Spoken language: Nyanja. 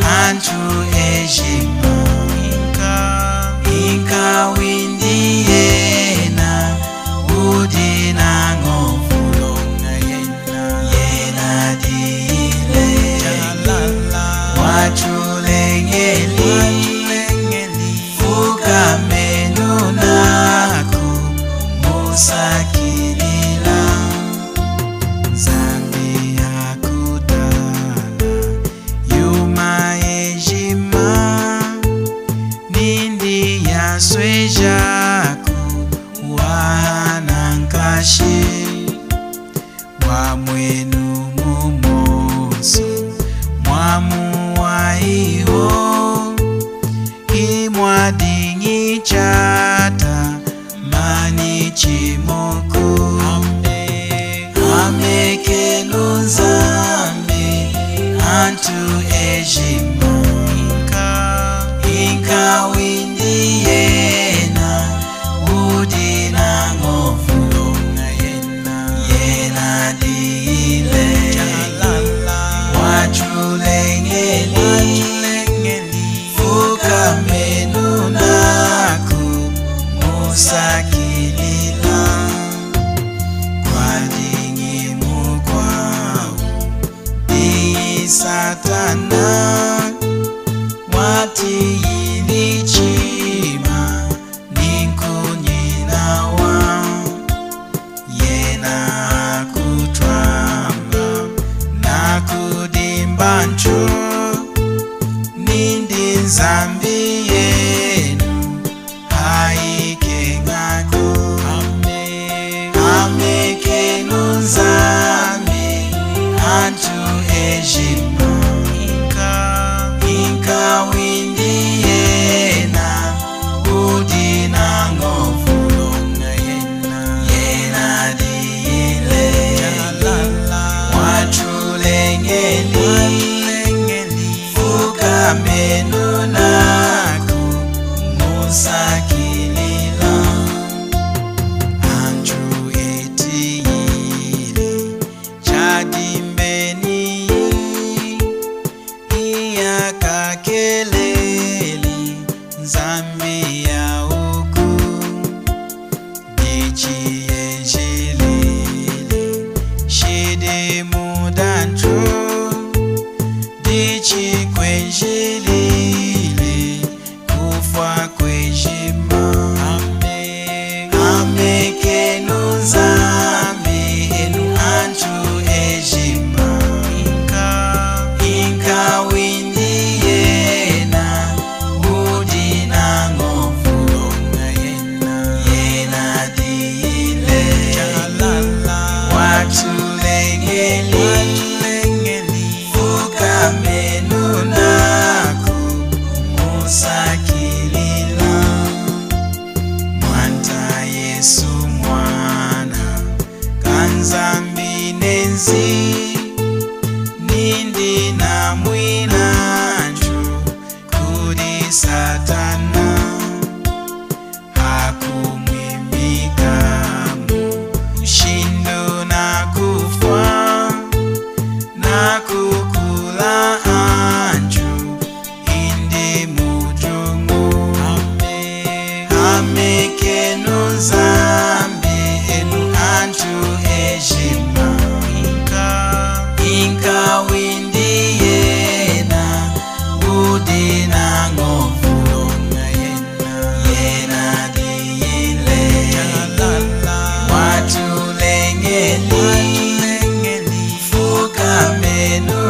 antu ejima inka windi yena udi nangofulonga yena dile wachulengeli fuka menu naku musakilila zambi yakudala yuma ejima nindi yaswejaku wahanankashi wamwenu mumoso mwamu waiho imwadingi chata mani chimoko amekelu zambi antu ejima inka windi yena udi nangofulonga yena dile wachulengeli fuka menu naku musakilila kwadingi mukwau di satana wati ilichima ninkunyinawa yena kutwamba nakudimbancho nindi zambi yenu haikengako amekenu zambi antu ejima inka windi yena udi nangofulonga yena dile wachulengeli fuka menu naku musakilila anju etiyile chadimbeni iyakakeleli nzambi ya uku dichiyenjelele shede mudancho dichikwenjelele kufa kwejima amekenu zambi enu antu ejima inka windi yena udi nangofulonga yena dile wachulengeli fuka menu naku musakilila mwanta Yesu mwana kanzambi nenzi nindi na mwinanju kudi satana hakumwimikamu ushindo na kufa na kukula anju indi mujungu amekenu zambi enu antu ejima inka windi yena udi nangofulonga yena dile wachulengeli fuka menu